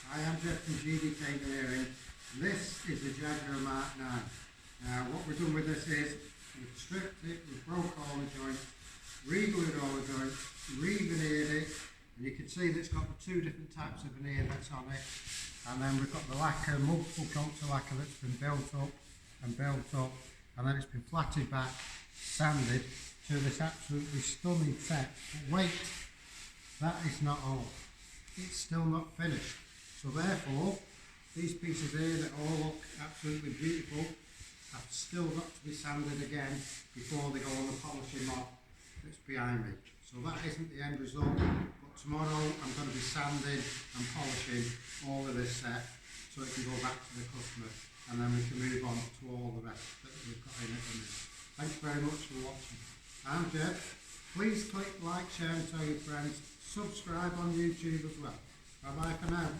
I am Jeff from GDK Engineering. This is the Jaguar Mk IX. Now what we've done with this is we've stripped it, we've broke all the joints, re-glued all the joints, re-veneered it, and you can see that it's got the two different types of veneer that's on it. And then we've got the lacquer, multiple coats of lacquer that's been built up, and then it's been flatted back, sanded to this absolutely stunning set. But wait, that is not all. It's still not finished. So therefore, these pieces here that all look absolutely beautiful have still got to be sanded again before they go on the polishing mop that's behind me. So that isn't the end result, but tomorrow I'm going to be sanding and polishing all of this set so it can go back to the customer, and then we can move on to all the rest that we've got in at the minute. Thanks very much for watching. I'm Jeff. Please click like, share and tell your friends. Subscribe on YouTube as well. Bye bye for now.